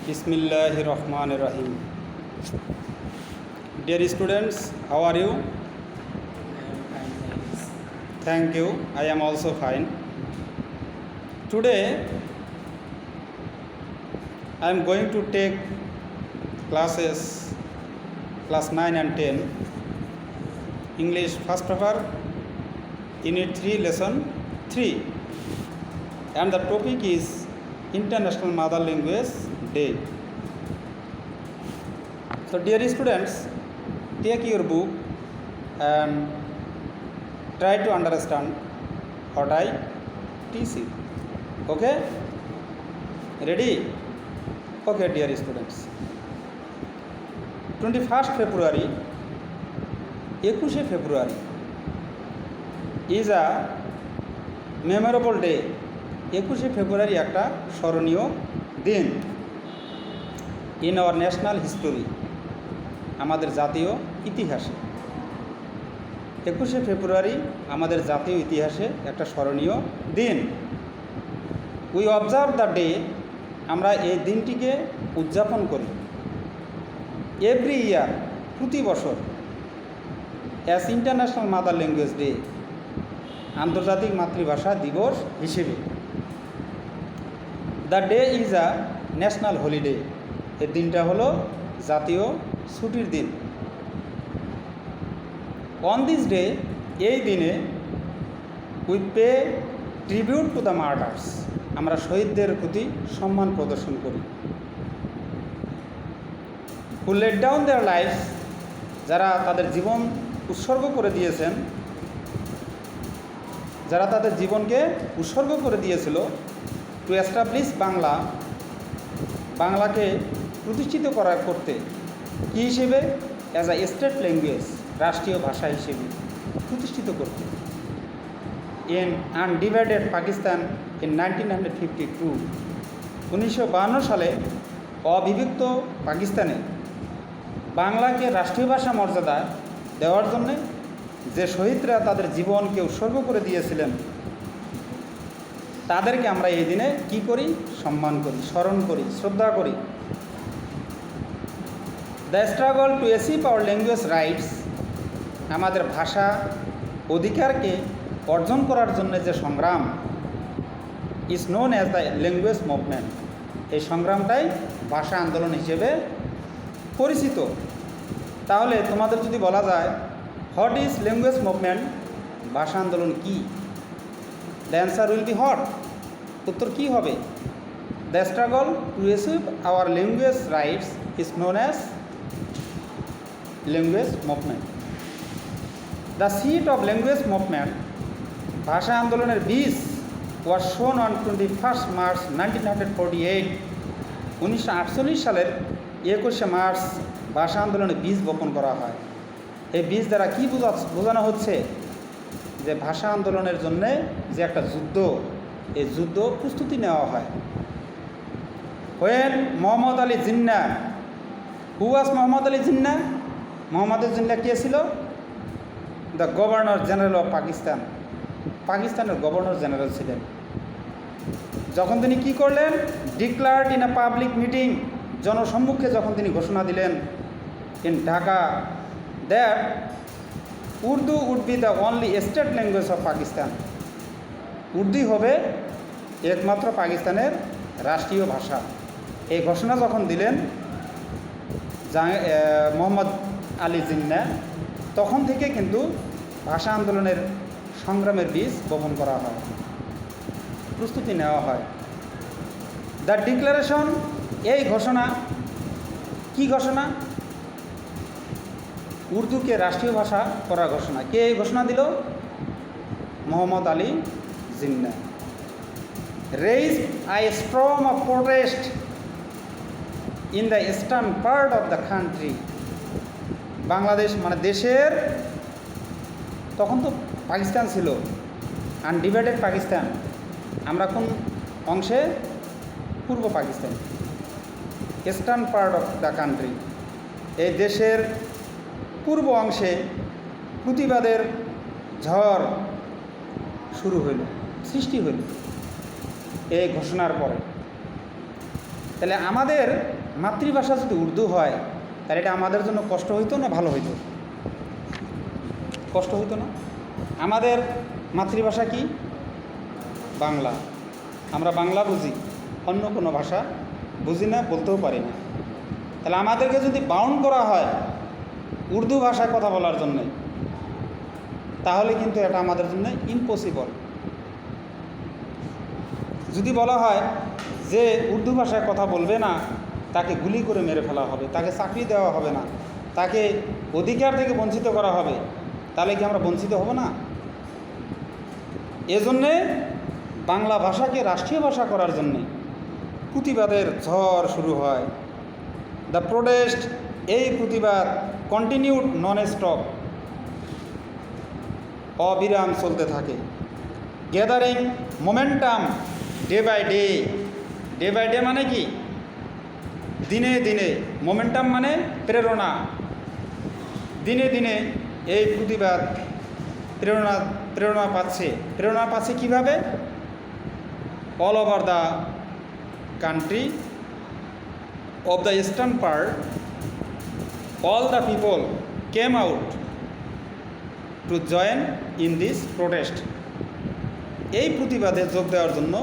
Bismillahirrahmanirrahim. Dear students, how are you? Thank you. I am also fine. Today, I am going to take classes class 9 and 10. English first paper, Unit 3, Lesson 3. And the topic is International Mother Language Day. So dear students, take your book and try to understand what I teach you. Okay? Ready? Okay, dear students. 21st February, 21 February is a memorable day. 21 February একটা স্মরণীয় দিন in our national history, আমাদের জাতীয় ইতিহাসে। 21 ফেব্রুয়ারি আমাদের জাতীয় ইতিহাসে একটা স্মরণীয় দিন। উই অবজার্ভ দ্য ডে, আমরা এই দিনটিকে উদযাপন করি এভরি ইয়ার, প্রতি বছর, as international mother language day, আন্তর্জাতিক মাতৃভাষা দিবস হিসেবে। The day is a national holiday, এই দিনটা হলো জাতীয় ছুটির দিন। অন দিস ডে, এই দিনে we pay tribute to the martyrs, আমরা শহীদদের প্রতি সম্মান প্রদর্শন করি। হু লেট ডাউন দেয়ার লাইফ, যারা তাদের জীবন উৎসর্গ করে দিয়েছেন, যারা তাদের জীবনকে উৎসর্গ করে দিয়েছিল টু এস্টাবলিশ বাংলা, বাংলাকে প্রতিষ্ঠিত করতে কী হিসেবে, অ্যাজ আ স্টেট ল্যাঙ্গুয়েজ, রাষ্ট্রীয় ভাষা হিসেবে প্রতিষ্ঠিত করতে। ইন আনডিভাইডেড পাকিস্তান ইন 1952, 1952 সালে অবিভক্ত পাকিস্তানে বাংলাকে রাষ্ট্রীয় ভাষা মর্যাদা দেওয়ার জন্যে যে শহীদরা তাদের জীবনকে উৎসর্গ করে দিয়েছিলেন, তাদেরকে আমরা এই দিনে কি করি? সম্মান করি, স্মরণ করি, শ্রদ্ধা করি। The struggle to achieve our language rights, আমাদের ভাষা অধিকারকে অর্জন করার জন্য যে সংগ্রাম, is known as the language movement, এই সংগ্রামটাই ভাষা আন্দোলন হিসেবে পরিচিত। তাহলে তোমাদের যদি বলা যায় হোয়াট ইজ ল্যাঙ্গুয়েজ মুভমেন্ট, ভাষা আন্দোলন কি, the answer will be what, উত্তর কী হবে? The struggle to achieve our language rights is known as language movement. The seed of language movement, ভাষা আন্দোলনের বীজ, ওয়াজ শোন অন 21 মার্চ 1948, 1948 সালের 21 মার্চ ভাষা আন্দোলনে বীজ বপন করা হয়। এই বীজ দ্বারা কী বোঝানো হচ্ছে? যে ভাষা আন্দোলনের জন্যে যে একটা যুদ্ধ, এই যুদ্ধ প্রস্তুতি নেওয়া হয়। When Mohammad Ali Jinnah, who was Mohammad Ali Jinnah? Mohammad Ali Jinnah কে ছিল? The governor general of Pakistan, পাকিস্তানের গভর্নর জেনারেল ছিলেন। যখন তিনি কি করলেন? Declared in a public meeting, জনসম্মুখে যখন তিনি ঘোষণা দিলেন in Dhaka, that Urdu would be the only state language of Pakistan, উর্দুই হবে একমাত্র পাকিস্তানের রাষ্ট্রীয় ভাষা। এই ঘোষণা যখন দিলেন মোহাম্মদ আলী জিন্নাহ, তখন থেকে কিন্তু ভাষা আন্দোলনের সংগ্রামের বীজ বপন করা হয়, প্রস্তুতি নেওয়া হয়। দ্য ডিক্লারেশন, এই ঘোষণা, কি ঘোষণা? উর্দুকে রাষ্ট্রীয় ভাষা করার ঘোষণা। কে এই ঘোষণা দিল? Mohammad Ali Jinnah. Raise a storm of protest in the eastern part of the country, Bangladesh মানে দেশের, তখন তো পাকিস্তান ছিল আনডিভাইডেড পাকিস্তান, আমরা কোন অংশে? পূর্ব Pakistan, eastern part of the country, এই দেশের পূর্ব অংশে প্রতিবাদের ঝড় শুরু হইল, সৃষ্টি হইল এই ঘোষণার পরে। তাহলে আমাদের মাতৃভাষা যদি উর্দু হয় তাহলে এটা আমাদের জন্য কষ্ট হইতো না ভালো হইতো? কষ্ট হইতো না? আমাদের মাতৃভাষা কি? বাংলা। আমরা বাংলা বুঝি, অন্য কোনো ভাষা বুঝি না, বলতেও পারি না। তাহলে আমাদেরকে যদি বাউন্ড করা হয় উর্দু ভাষায় কথা বলার জন্যে, তাহলে কিন্তু এটা আমাদের জন্য ইম্পসিবল। যদি বলা হয় যে উর্দু ভাষায় কথা বলবে না, তাকে গুলি করে মেরে ফেলা হবে, তাকে চাকরি দেওয়া হবে না, তাকে অধিকার থেকে বঞ্চিত করা হবে, তাহলে কি আমরা বঞ্চিত হব না? এজন্যে বাংলা ভাষাকে রাষ্ট্রীয় ভাষা করার জন্যে প্রতিবাদের ঝড় শুরু হয়। দ্য প্রোটেস্ট, এই প্রতিবাদ কন্টিনিউড নন স্টপ, অবিরাম চলতে থাকে। Gathering momentum day by day. Day by day মানে কি? দিনে দিনে। মোমেন্টাম মানে প্রেরণা। দিনে দিনে এই প্রতিবাদ প্রেরণা পাচ্ছে। প্রেরণা পাচ্ছে কীভাবে? All over the country of the eastern part, all the people came out to join in this protest. এই প্রতিবাদে যোগ দেওয়ার জন্য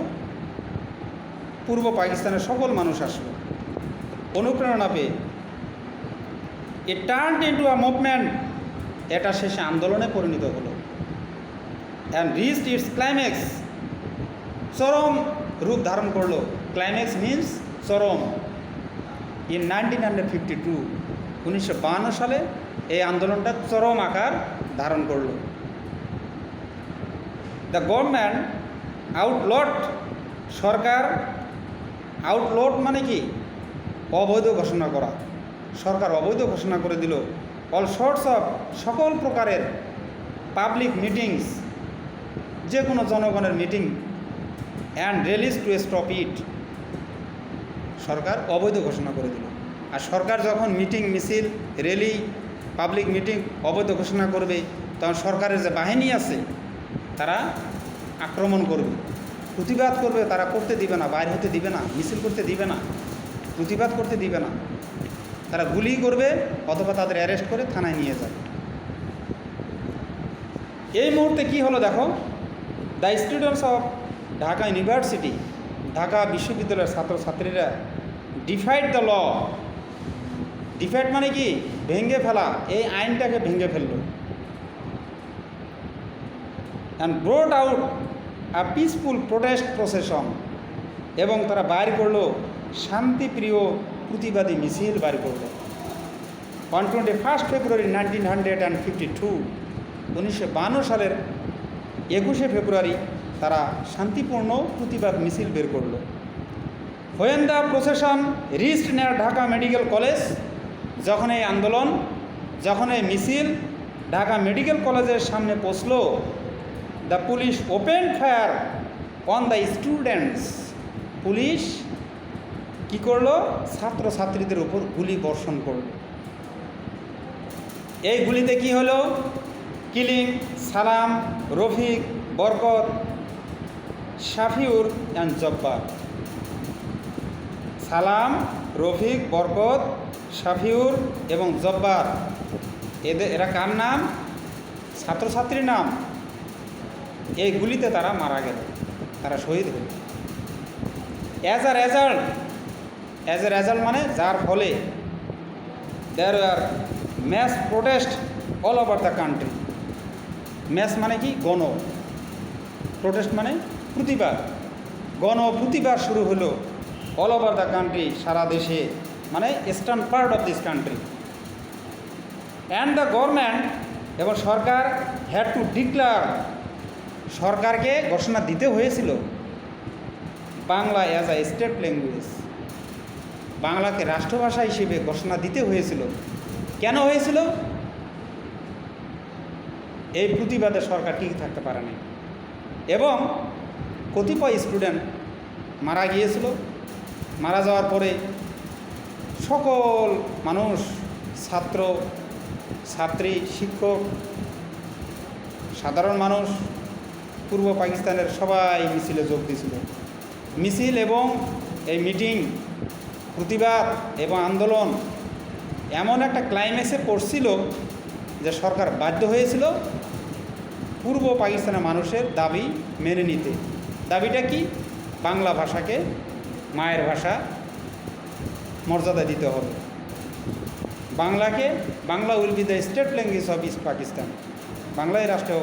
পূর্ব পাকিস্তানের সকল মানুষ আসলো অনুপ্রেরণা পেয়ে। It turned into a movement, এটা শেষে আন্দোলনে পরিণত হলো। and reached its climax, চরম রূপ ধারণ করলো। ক্লাইম্যাক্স মিন্স চরম। ইন 1952, 1952 সালে এই আন্দোলনটা চরম আকার ধারণ করল। দ্য গভর্নমেন্ট আউটলট, সরকার আউটলট মানে কি? অবৈধ ঘোষণা করা। সরকার অবৈধ ঘোষণা করে দিল অল সর্টস অফ, সকল প্রকারের পাবলিক মিটিংস, যে কোনো জনগণের meeting, and release to stop it. সরকার অবৈধ ঘোষণা করে দিল। আর সরকার যখন মিটিং, মিছিল, র্যালি, পাবলিক মিটিং অবৈধ ঘোষণা করবে, তখন সরকারের যে বাহিনী আছে তারা আক্রমণ করবে, প্রতিবাদ করবে। তারা করতে দিবে না, বাইরে হতে দিবে না, মিছিল করতে দিবে না, প্রতিবাদ করতে দিবে না। তারা গুলি করবে অথবা তাদের অ্যারেস্ট করে থানায় নিয়ে যাবে। এই মুহূর্তে কি হলো দেখো। The students of Dhaka university, Dhaka বিশ্ববিদ্যালয়ের ছাত্রছাত্রীরা ডিফাইড দ্য ল। ডিফাইড মানে কি? ভেঙে ফেলা। এই আইনটাকে ভেঙে ফেলল। And brought out a peaceful protest procession, এবং তারা বাইর করলো শান্তিপ্রিয় প্রতিবাদী মিছিল বাইর করলো। অন 21 ফেব্রুয়ারি 1952, 1952 সালের 21শে ফেব্রুয়ারি তারা শান্তিপূর্ণ প্রতিবাদ মিছিল বের করলো। When the procession reached near Dhaka medical college, যখন এই আন্দোলন, যখন এই মিছিল ঢাকা মেডিকেল কলেজের সামনে পৌঁছলো, the police open fire on the students. Police কি করলো? ছাত্রছাত্রীদের উপর গুলি বর্ষণ করলো। এই গুলিতে কি হলো? কিলিং সালাম, রফিক, বরকত, শাফিউর অ্যান্ড জব্বার। সালাম, রফিক, বরকত, শাফিউর এবং জব্বার, এরা কার নাম? ছাত্রছাত্রীর নাম। এই গুলিতে তারা মারা গেল, তারা শহীদ হল। অ্যাজ এ রেজাল্ট মানে যার ফলে, there are mass protest all over the country. Mass মানে কি? গণ। প্রোটেস্ট মানে প্রতিবাদ। গণ প্রতিবাদ শুরু হলো অল ওভার দ্য কান্ট্রি, সারা দেশে, মানে eastern part of this country. And the government, এবং সরকার হ্যাড টু ডিক্লেয়ার, সরকারকে ঘোষণা দিতে হয়েছিল Bangla as a state language, বাংলাকে রাষ্ট্রভাষা হিসেবে ঘোষণা দিতে হয়েছিল। কেন হয়েছিল? এই প্রতিবাদে সরকার টিকে থাকতে পারে নাই এবং কতিপয় স্টুডেন্ট মারা গিয়েছিল। মারা যাওয়ার পরে সকল মানুষ, ছাত্র, ছাত্রী, শিক্ষক, সাধারণ মানুষ, পূর্ব পাকিস্তানের সবাই মিছিলে যোগ দিয়েছিল। মিছিল এবং এই মিটিং প্রতিবাদ এবং আন্দোলন এমন একটা ক্লাইম্যাক্সে পড়ছিল যে সরকার বাধ্য হয়েছিল পূর্ব পাকিস্তানের মানুষের দাবি মেনে নিতে। দাবিটা কি? বাংলা ভাষাকে মায়ের ভাষা মর্যাদা দিতে হবে। Bangla will be the state language of east Pakistan. বাংলাই রাষ্ট্রীয়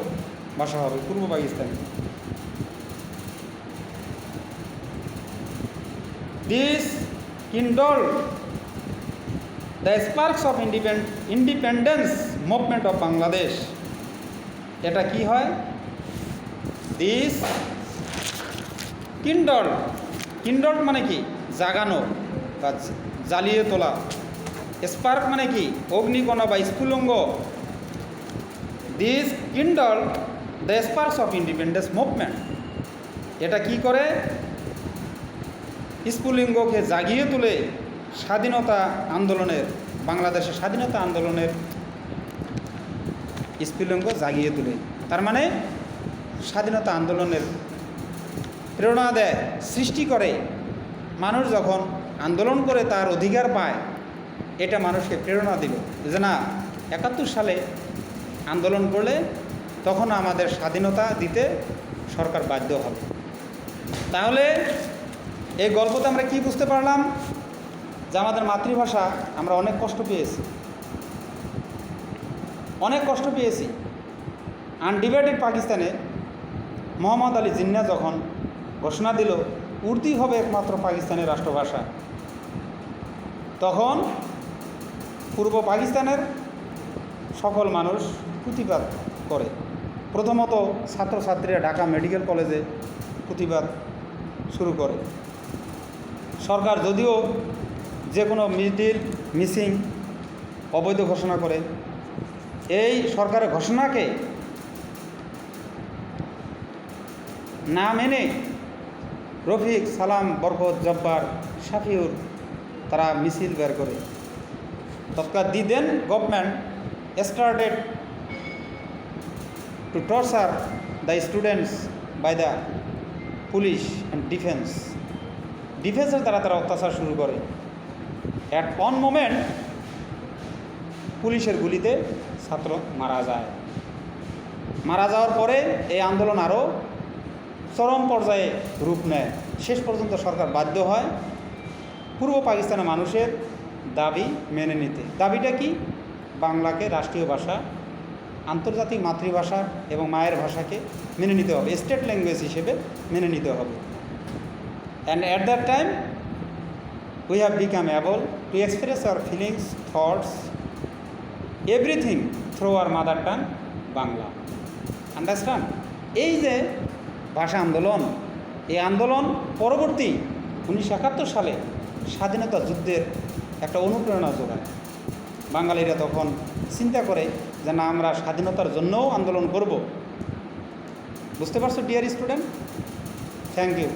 ভাষা হবে পূর্ব পাকিস্তানে। This kindled the sparks of independence movement of Bangladesh. এটা কি হয়? দিস kindled মানে কি? জাগানো বা জ্বালিয়ে তোলা। স্পার্ক মানে কি? অগ্নিকণা বা স্ফুলিঙ্গ। This kindled the sparks of independence movement. এটা কি করে? স্ফুলিঙ্গকে জাগিয়ে তুলে স্বাধীনতা আন্দোলনের, বাংলাদেশের স্বাধীনতা আন্দোলনের স্ফুলিঙ্গ জাগিয়ে তুলে। তার মানে স্বাধীনতা আন্দোলনের প্রেরণা দেয়, সৃষ্টি করে। মানুষ যখন আন্দোলন করে তার অধিকার পায়, এটা মানুষকে প্রেরণা দিল যে না, 71 সালে আন্দোলন করলে তখন আমাদের স্বাধীনতা দিতে সরকার বাধ্য হবে। তাহলে এই গল্পতে আমরা কি বুঝতে পারলাম? যে আমাদের মাতৃভাষা আমরা অনেক কষ্ট পেয়েছি। আনডিভাইডেড পাকিস্তানে মোহাম্মদ আলী জিন্নাহ যখন ঘোষণা দিল উর্দু হবে একমাত্র পাকিস্তানের রাষ্ট্রভাষা, তখন পূর্ব পাকিস্তানের সকল মানুষ প্রতিবাদ করে। প্রথমত ছাত্রছাত্রীরা ঢাকা মেডিকেল কলেজে প্রতিবাদ শুরু করে। সরকার যদিও যে কোনো মিসিং অবৈধ ঘোষণা করে, এই সরকারের ঘোষণাকে না মেনে রফিক, সালাম, বরকত, জব্বার, শাফিউর তারা মিছিল বের করে। তৎকাল then government started to torture the students by the police and ডিফেন্সের দ্বারা তারা অত্যাচার শুরু করে। অ্যাট ওয়ান মোমেন্ট পুলিশের গুলিতে ছাত্র মারা যায়। মারা যাওয়ার পরে এই আন্দোলন আরও চরম পর্যায়ে রূপ নেয়। শেষ পর্যন্ত সরকার বাধ্য হয় পূর্ব পাকিস্তানের মানুষের দাবি মেনে নিতে। দাবিটা কি? বাংলাকে রাষ্ট্রীয় ভাষা, আন্তর্জাতিক মাতৃভাষা এবং মায়ের ভাষাকে মেনে নিতে হবে, স্টেট ল্যাঙ্গুয়েজ হিসেবে মেনে নিতে হবে। And at that time we have become able to express our feelings, thoughts, everything through our mother tongue, Bangla. Understand? এই যে ভাষা আন্দোলন, এই আন্দোলন পরবর্তী 1971 সালে স্বাধীনতা যুদ্ধের একটা অনুপ্রেরণা যোগায়। বাঙালিরা তখন চিন্তা করে যে না, আমরা স্বাধীনতার জন্যও আন্দোলন করব। বুঝতে পারছো ডিয়ার স্টুডেন্ট? Thank you.